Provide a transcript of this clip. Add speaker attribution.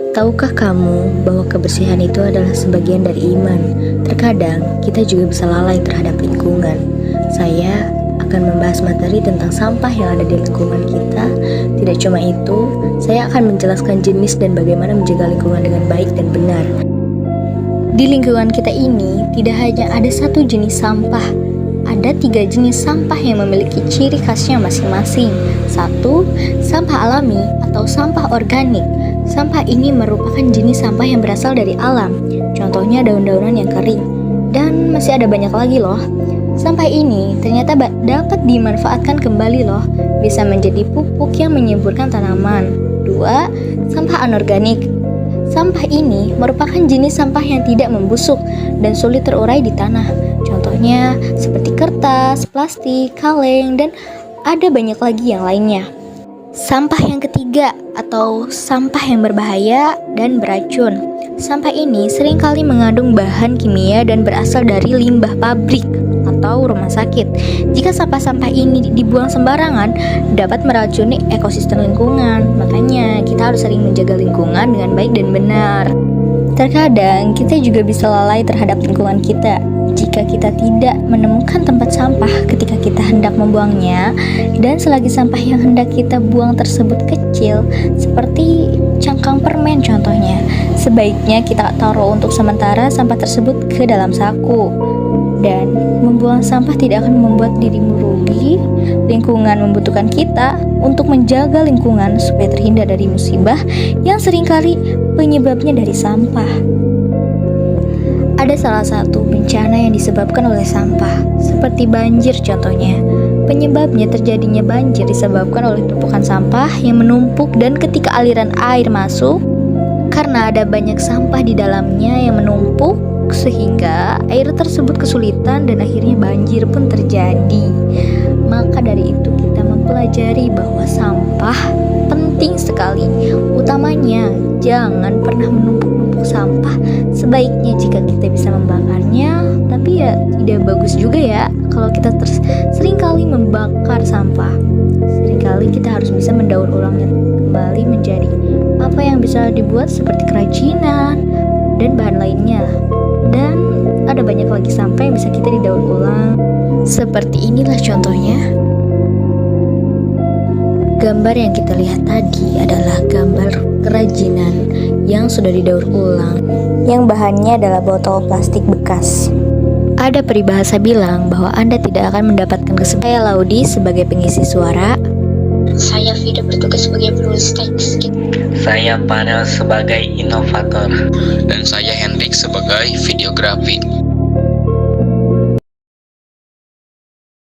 Speaker 1: Tahukah kamu bahwa kebersihan itu adalah sebagian dari iman? Terkadang kita juga bisa lalai terhadap lingkungan. Saya akan membahas materi tentang sampah yang ada di lingkungan kita. Tidak cuma itu, saya akan menjelaskan jenis dan bagaimana menjaga lingkungan dengan baik dan benar. Di lingkungan kita ini tidak hanya ada satu jenis sampah, ada 3 jenis sampah yang memiliki ciri khasnya masing-masing. 1. Sampah alami atau sampah organik. Sampah ini merupakan jenis sampah yang berasal dari alam, contohnya daun-daunan yang kering. Dan masih ada banyak lagi loh. Sampah ini ternyata dapat dimanfaatkan kembali loh, bisa menjadi pupuk yang menyuburkan tanaman. 2. Sampah anorganik. Sampah ini merupakan jenis sampah yang tidak membusuk dan sulit terurai di tanah. Contohnya seperti kertas, plastik, kaleng, dan ada banyak lagi yang lainnya. Sampah yang ketiga atau sampah yang berbahaya dan beracun. Sampah ini seringkali mengandung bahan kimia dan berasal dari limbah pabrik atau rumah sakit. Jika sampah-sampah ini dibuang sembarangan, dapat meracuni ekosistem lingkungan. Makanya kita harus sering menjaga lingkungan dengan baik dan benar. Terkadang kita juga bisa lalai terhadap lingkungan kita jika kita tidak menemukan tempat sampah ketika kita hendak membuangnya, dan selagi sampah yang hendak kita buang tersebut kecil, seperti cangkang permen contohnya, sebaiknya kita taruh untuk sementara sampah tersebut ke dalam saku. Dan membuang sampah tidak akan membuat dirimu rugi. Lingkungan membutuhkan kita untuk menjaga lingkungan supaya terhindar dari musibah yang seringkali penyebabnya dari sampah. Ada salah satu bencana yang disebabkan oleh sampah, seperti banjir contohnya. Penyebabnya terjadinya banjir disebabkan oleh tumpukan sampah yang menumpuk, dan ketika aliran air masuk, karena ada banyak sampah di dalamnya yang menumpuk, sehingga air tersebut kesulitan dan akhirnya banjir pun terjadi. Maka dari itu kita mempelajari bahwa sampah penting sekali. Utamanya jangan pernah menumpuk-numpuk sampah. Sebaiknya jika kita bisa membakarnya, tapi ya tidak bagus juga ya kalau kita seringkali membakar sampah. Seringkali kita harus bisa mendaur ulangnya kembali menjadi apa yang bisa dibuat seperti kerajinan dan bahan lainnya. Dan ada banyak lagi sampah yang bisa kita didaur ulang. Seperti inilah contohnya. Gambar yang kita lihat tadi adalah gambar kerajinan yang sudah didaur ulang, yang bahannya adalah botol plastik bekas. Ada peribahasa bilang bahwa Anda tidak akan mendapatkan kesempatan. Saya Laudi sebagai pengisi suara.
Speaker 2: Saya Vida bertugas sebagai penulis teks.
Speaker 3: Saya Panel sebagai inovator.
Speaker 4: Dan saya Hendrik sebagai videografi.